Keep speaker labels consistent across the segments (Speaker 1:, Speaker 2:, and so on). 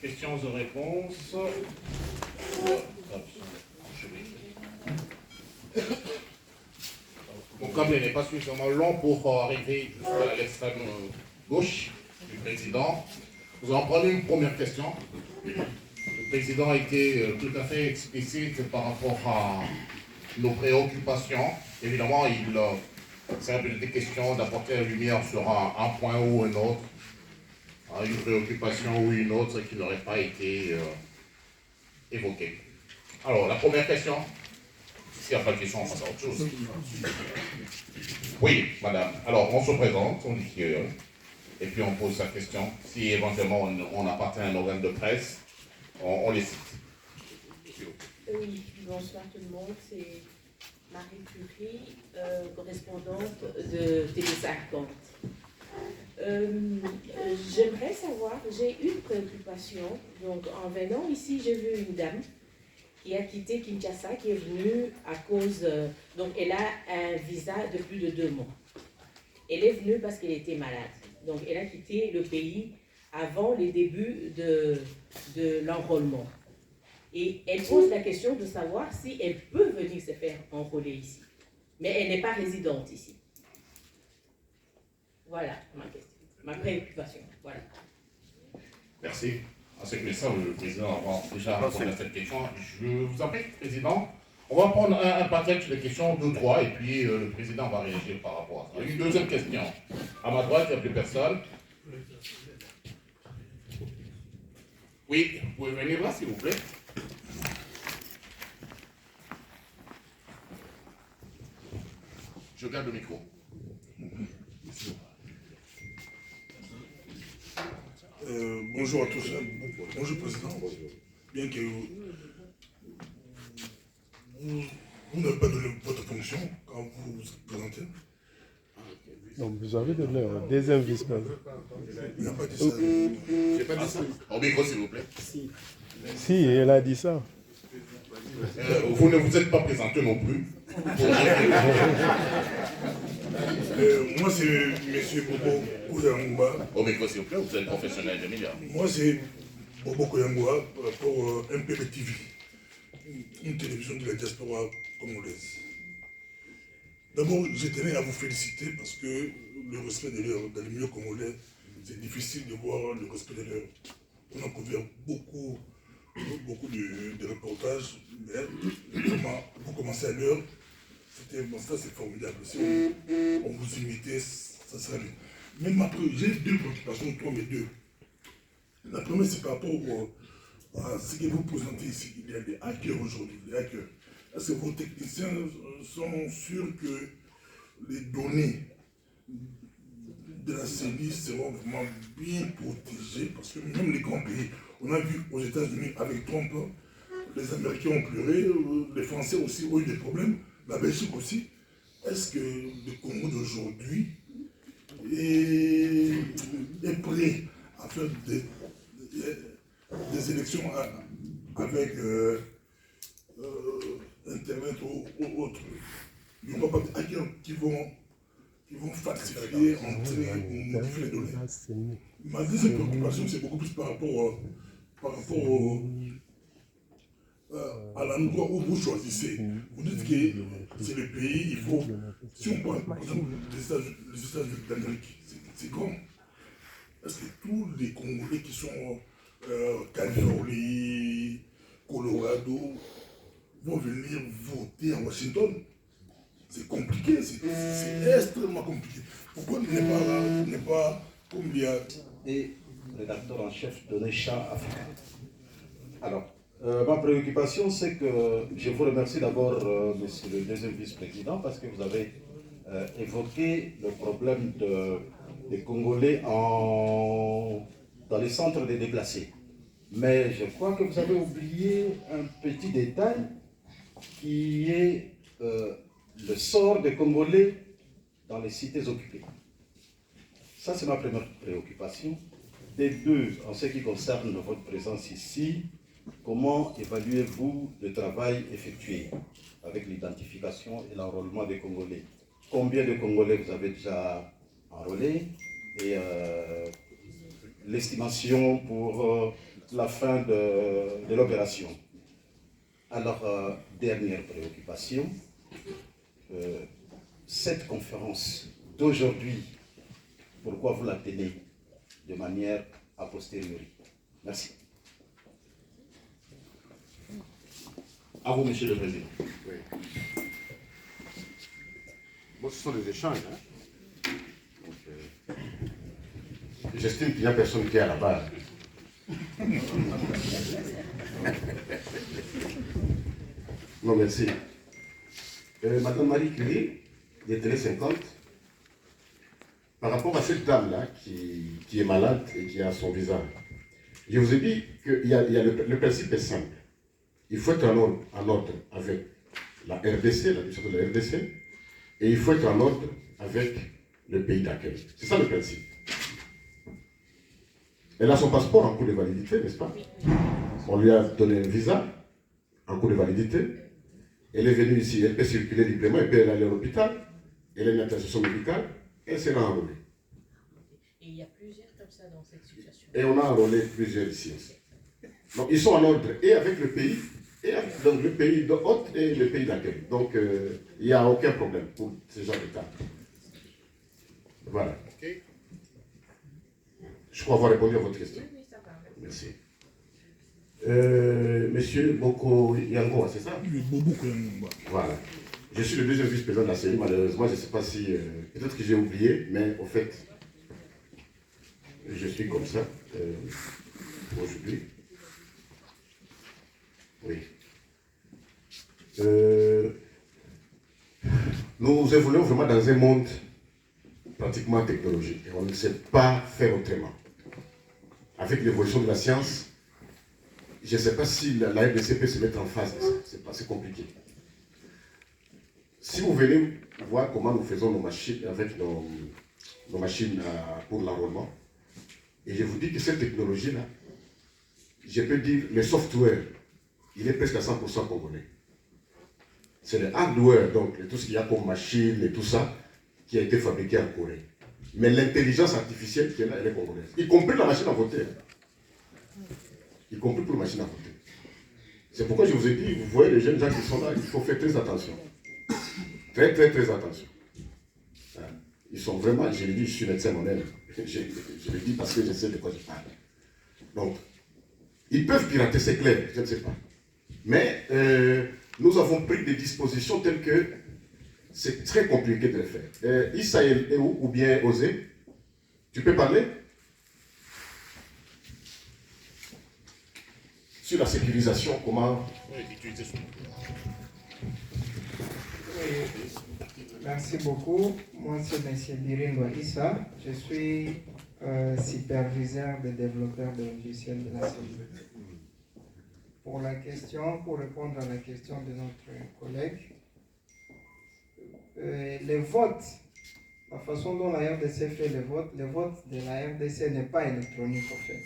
Speaker 1: Questions et réponses. Mon câble n'est pas suffisamment long pour arriver jusqu'à l'extrême gauche du président. Nous allons prendre une première question. Le président a été tout à fait explicite par rapport à nos préoccupations. Évidemment, c'est une question d'apporter la lumière sur un point ou un autre, une préoccupation ou une autre qui n'aurait pas été évoquée. Alors, la première question. S'il n'y a pas de question, on passe à autre chose. Oui, madame. Alors, on se présente, on dit qui est, et puis on pose sa question. Si éventuellement on appartient à un organe de presse, on les cite.
Speaker 2: Oui, bonsoir tout le monde. C'est Marie Curie, correspondante de Télé50. J'aimerais savoir, j'ai une préoccupation. Donc, en venant ici, j'ai vu une dame qui a quitté Kinshasa, qui est venue à cause... donc, elle a un visa de plus de 2 mois. Elle est venue parce qu'elle était malade. Donc, elle a quitté le pays avant les débuts de l'enrôlement. Et elle pose la question de savoir si elle peut venir se faire enrôler ici. Mais elle n'est pas résidente ici. Voilà ma question, ma préoccupation. Voilà.
Speaker 1: Merci. En ce qui est ça, le président a déjà répondu à cette question. Je vous en prie, président. On va prendre un package de questions, 2, 3, et puis le président va réagir par rapport à ça. Une deuxième question. À ma droite, il n'y a plus personne. Oui, vous pouvez venir là, s'il vous plaît. Je garde le micro.
Speaker 3: Bonjour à tous. Bonjour, président. Bien que vous n'avez pas donné votre fonction quand vous vous présentez.
Speaker 4: Donc vous avez donné un deuxième vice-président.
Speaker 3: Il n'a pas dit ça.
Speaker 1: J'ai pas dit ça. Au micro, s'il vous plaît.
Speaker 4: Si, elle a dit ça.
Speaker 1: Vous ne vous êtes pas présenté non plus.
Speaker 3: Moi, c'est M. Bobo Koyangwa.
Speaker 1: Au micro, s'il vous plaît, vous êtes professionnel de médias.
Speaker 3: Moi, c'est Bobo Koyangwa pour MPB-TV, une télévision de la diaspora congolaise. D'abord, je tenais à vous féliciter parce que le respect de l'heure dans les milieux congolais, c'est difficile de voir le respect de l'heure. On a couvert beaucoup de reportages, mais vous commencez à l'heure, ça c'est formidable. Si on vous imitait, ça serait bien. Mais j'ai 2 préoccupations, 3 mais 2. La première, c'est par rapport à ce que vous présentez ici. Il y a des hackers aujourd'hui, des hackers. Est-ce que vos techniciens sont sûrs que les données de la CENI seront vraiment bien protégées? Parce que même les grands pays, on a vu aux États-Unis avec Trump, les Américains ont pleuré, les Français aussi ont eu des problèmes, la Belgique aussi. Est-ce que le Congo d'aujourd'hui est prêt à faire des élections avec Internet ou autre? Il n'y aura pas de hackers qui vont falsifier, entrer ou modifier les données. Ma deuxième préoccupation, c'est beaucoup plus par rapport à l'endroit où vous choisissez. Vous dites que c'est le pays, il faut... Si on parle, par exemple, les États-Unis d'Amérique, c'est grand. Est-ce que tous les Congolais qui sont Californie, Colorado, vont venir voter à Washington? C'est compliqué, c'est extrêmement compliqué. Pourquoi n'est pas comme il y a...
Speaker 5: Et rédacteur en chef de Necha Africa. Alors, ma préoccupation, c'est que je vous remercie d'abord, monsieur le deuxième vice-président, parce que vous avez évoqué le problème des Congolais dans les centres de déplacés. Mais je crois que vous avez oublié un petit détail qui est le sort des Congolais dans les cités occupées. Ça, c'est ma première préoccupation. Des deux, en ce qui concerne votre présence ici, comment évaluez-vous le travail effectué avec l'identification et l'enrôlement des Congolais? Combien de Congolais vous avez déjà enrôlés? Et l'estimation pour la fin de l'opération. Alors, dernière préoccupation, cette conférence d'aujourd'hui, pourquoi vous la tenez de manière a posteriori? Merci.
Speaker 1: À vous, Monsieur le Président.
Speaker 6: Oui. Bon, ce sont des échanges. Hein? Donc, j'estime qu'il n'y a personne qui est à la barre. Non, merci. Madame Marie Curie, des Télé 50, par rapport à cette dame-là qui est malade et qui a son visa, je vous ai dit que le principe est simple. Il faut être en ordre avec la RDC, l'administration de la RDC, et il faut être en ordre avec le pays d'accueil. C'est ça le principe. Elle a son passeport en cours de validité, n'est-ce pas? On lui a donné un visa en cours de validité. Elle est venue ici, elle peut circuler librement, elle peut aller à l'hôpital, elle a une attestation médicale, et elle sera enrôlée.
Speaker 2: Et il y a plusieurs comme ça dans cette situation.
Speaker 6: Et on a enrôlé plusieurs ici aussi. Donc ils sont en ordre et avec le pays, donc le pays de hôte et le pays d'accueil. Donc il n'y a aucun problème pour ce genre de cas. Voilà.
Speaker 1: Okay.
Speaker 6: Je crois avoir répondu à votre question.
Speaker 2: Oui, ça va.
Speaker 6: Merci. Monsieur Boko Yango, c'est ça?
Speaker 3: Oui, Boko Yango.
Speaker 6: Voilà. Je suis le deuxième vice-président de la CENI. Malheureusement, je ne sais pas si... peut-être que j'ai oublié, mais au fait, je suis comme ça aujourd'hui. Oui. Nous évoluons vraiment dans un monde pratiquement technologique. Et on ne sait pas faire autrement. Avec l'évolution de la science, je ne sais pas si la RDC peut se mettre en phase de ça. C'est compliqué. Si vous venez voir comment nous faisons nos machines avec nos machines pour l'enrôlement, et je vous dis que cette technologie-là, je peux dire, le software, il est presque à 100% congolais. C'est le hardware, donc tout ce qu'il y a comme machine et tout ça, qui a été fabriqué en Corée. Mais l'intelligence artificielle qui est là, elle est congolaise. Y compris la machine à voter. Y compris pour la machine à voter. C'est pourquoi je vous ai dit, vous voyez les jeunes gens qui sont là, il faut faire très attention. Très, très, très attention. Ils sont vraiment, je le dis, je suis médecin moi-même. Je le dis parce que je sais de quoi je parle. Donc, ils peuvent pirater, c'est clair, je ne sais pas. Mais nous avons pris des dispositions telles que c'est très compliqué de le faire. Issa est où, ou bien Osé? Tu peux parler? Sur la sécurisation, comment...
Speaker 1: Utiliser son...
Speaker 7: Merci beaucoup. Moi, c'est M. Biringo Issa. Je suis superviseur des développeurs de logiciels de la CENI. Pour répondre à la question de notre collègue, les votes, la façon dont la RDC fait le vote de la RDC n'est pas électronique en fait.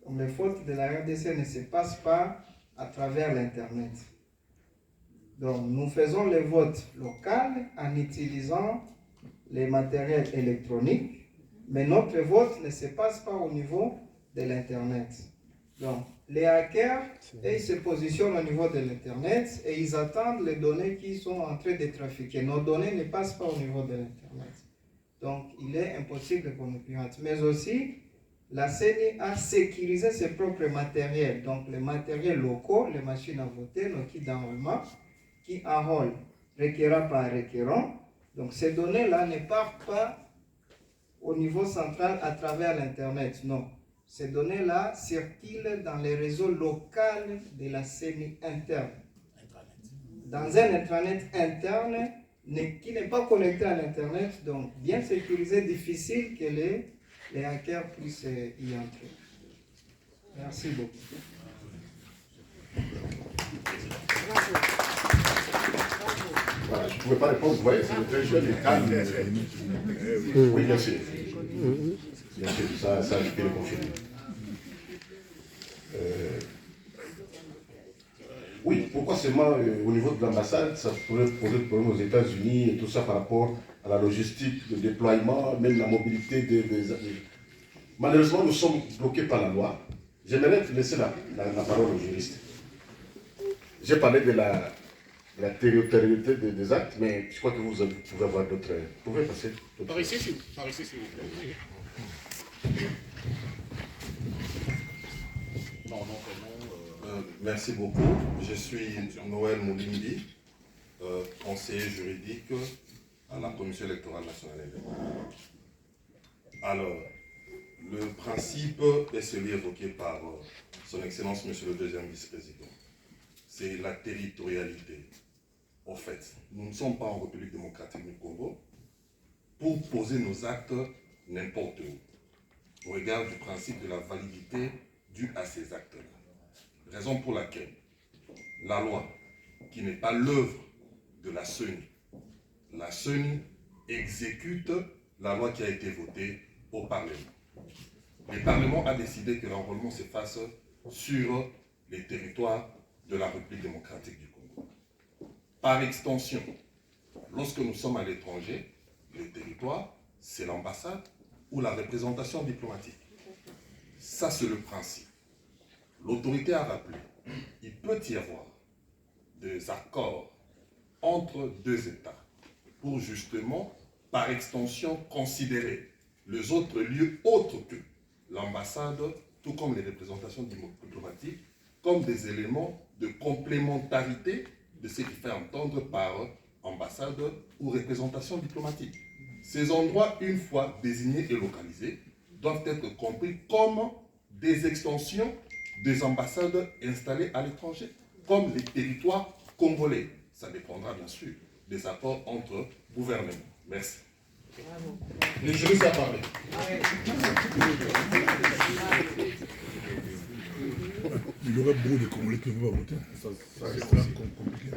Speaker 7: Donc le vote de la RDC ne se passe pas à travers l'Internet. Donc nous faisons le vote local en utilisant les matériels électroniques, mais notre vote ne se passe pas au niveau de l'Internet. Donc les hackers, ils se positionnent au niveau de l'Internet et ils attendent les données qui sont en train de trafiquer. Nos données ne passent pas au niveau de l'Internet. Donc il est impossible qu'on nous pirate. Mais aussi, la CENI a sécurisé ses propres matériels. Donc les matériels locaux, les machines à voter, nos kits d'enrôlement, qui enrôlent requérant par requérant. Donc ces données-là ne partent pas au niveau central à travers l'Internet, non. Ces données-là circulent dans les réseaux locaux de la CENI interne. Dans un intranet interne qui n'est pas connecté à l'Internet, donc bien sécurisé, difficile que les hackers puissent y entrer. Merci beaucoup.
Speaker 6: Voilà, je ne pouvais pas répondre, vous voyez, c'est très jeune et calme. Oui, bien sûr. Bien sûr, ça je peux le confirmer. Oui, pourquoi seulement au niveau de l'ambassade, ça pourrait poser des problèmes aux États-Unis et tout ça par rapport à la logistique, le déploiement, même la mobilité Malheureusement, nous sommes bloqués par la loi. J'aimerais laisser la parole aux juristes. J'ai parlé de la territorialité des actes, mais je crois que vous pouvez avoir d'autres... Vous pouvez passer.
Speaker 1: Par ici, s'il vous plaît.
Speaker 8: Merci beaucoup. Je suis Noël Moulimbi, conseiller juridique à la Commission électorale nationale indépendante. Alors, le principe est celui évoqué par son Excellence, Monsieur le deuxième vice-président. C'est la territorialité. En fait, nous ne sommes pas en République démocratique du Congo pour poser nos actes n'importe où, au regard du principe de la validité due à ces actes-là. Raison pour laquelle la loi, qui n'est pas l'œuvre de la CENI exécute la loi qui a été votée au Parlement. Le Parlement a décidé que l'enrôlement se fasse sur les territoires de la République démocratique du Congo. Par extension, lorsque nous sommes à l'étranger, le territoire, c'est l'ambassade ou la représentation diplomatique. Ça, c'est le principe. L'autorité a rappelé, il peut y avoir des accords entre deux États pour justement, par extension, considérer les autres lieux autres que l'ambassade, tout comme les représentations diplomatiques, comme des éléments de complémentarité de ce qui fait entendre par ambassade ou représentation diplomatique. Ces endroits, une fois désignés et localisés, doivent être compris comme des extensions des ambassades installées à l'étranger, comme les territoires congolais. Ça dépendra bien sûr des accords entre gouvernements. Merci.
Speaker 1: Les juristes à parler.
Speaker 3: Il y aura beaucoup de Congolais qui vont voter. Ça sera compliqué.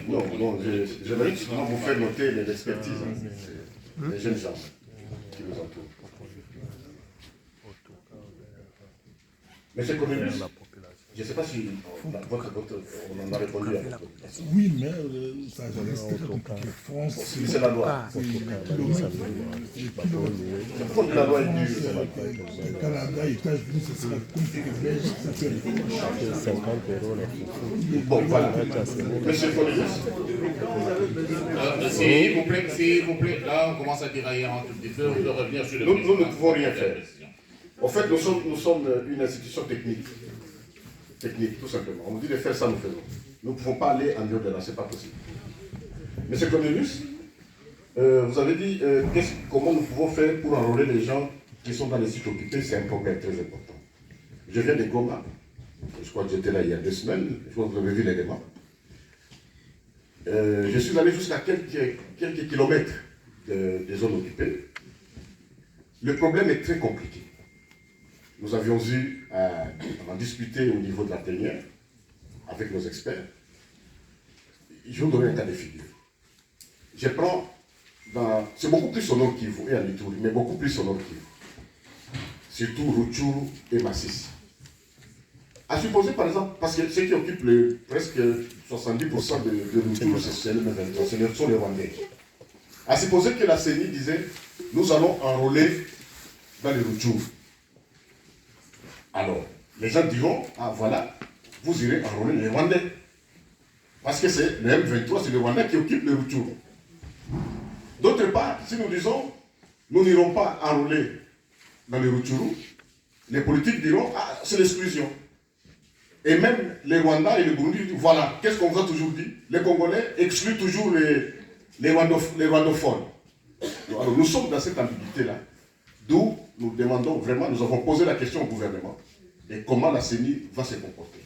Speaker 6: Non, j'aimerais justement vous faire noter l'expertise des jeunes gens qui nous entourent. Monsieur le Premier ministre, je ne sais pas si on en a répondu à votre question.
Speaker 3: Oui, mais ça reste très compliqué. France,
Speaker 6: C'est la loi.
Speaker 3: c'est
Speaker 6: Le fond de la loi est dure.
Speaker 3: le Canada, États-Unis, ce sera compliqué. Ça peut être
Speaker 4: 50 euros la
Speaker 6: Bon, voilà. Monsieur le Premier ministre.
Speaker 1: S'il vous plaît, là on commence à dérailler un tout petit peu, on peut revenir sur le
Speaker 6: Nous ne pouvons rien faire. En fait, nous sommes une institution technique. Technique, tout simplement. On nous dit de faire ça, nous faisons. Nous ne pouvons pas aller en dehors de là, ce n'est pas possible. Monsieur le Premier ministre, vous avez dit comment nous pouvons faire pour enrôler les gens qui sont dans les sites occupés, c'est un problème très important. Je viens de Goma, je crois que j'étais là il y a 2 semaines, je crois que vous avez vu l'élément. Je suis allé jusqu'à quelques kilomètres des zones occupées. Le problème est très compliqué. Nous avions eu à en discuter au niveau de la plénière avec nos experts. Je vais vous donner un cas de figure. Je prends c'est beaucoup plus au nord Kivu et à l'Ituri, mais beaucoup plus au nord Kivu. Surtout Rutshuru et Masisi. À supposer par exemple, parce que ceux qui occupent presque 70% de Rutshuru, ce sont les Rwandais. À supposer que la CENI disait, nous allons enrôler dans les Rutshuru. Alors, les gens diront, ah voilà, vous irez enrôler les Rwandais. Parce que c'est le M23, c'est les Rwandais qui occupent les Rutshuru. D'autre part, si nous disons, nous n'irons pas enrôler dans les Rutshuru, les politiques diront, ah, c'est l'exclusion. Et même les Rwandais et les Burundi disent, voilà, qu'est-ce qu'on vous a toujours dit? Les Congolais excluent toujours les rwandophones. Alors nous sommes dans cette ambiguïté-là, d'où nous demandons vraiment, nous avons posé la question au gouvernement, et comment la CENI va se comporter.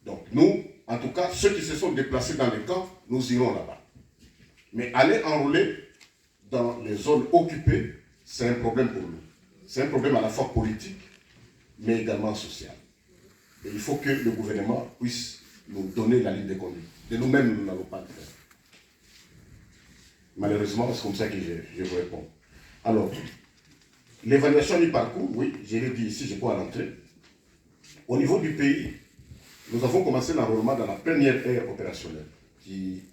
Speaker 6: Donc nous, en tout cas, ceux qui se sont déplacés dans les camps, nous irons là-bas. Mais aller enrôler dans les zones occupées, c'est un problème pour nous. C'est un problème à la fois politique, mais également social. Et il faut que le gouvernement puisse nous donner la ligne de conduite. De nous-mêmes, nous n'allons pas le faire. Malheureusement, c'est comme ça que je vous réponds. Alors, l'évaluation du parcours, oui, je l'ai dit ici, je crois à l'entrée. Au niveau du pays, nous avons commencé l'enrôlement dans la première ère opérationnelle, qui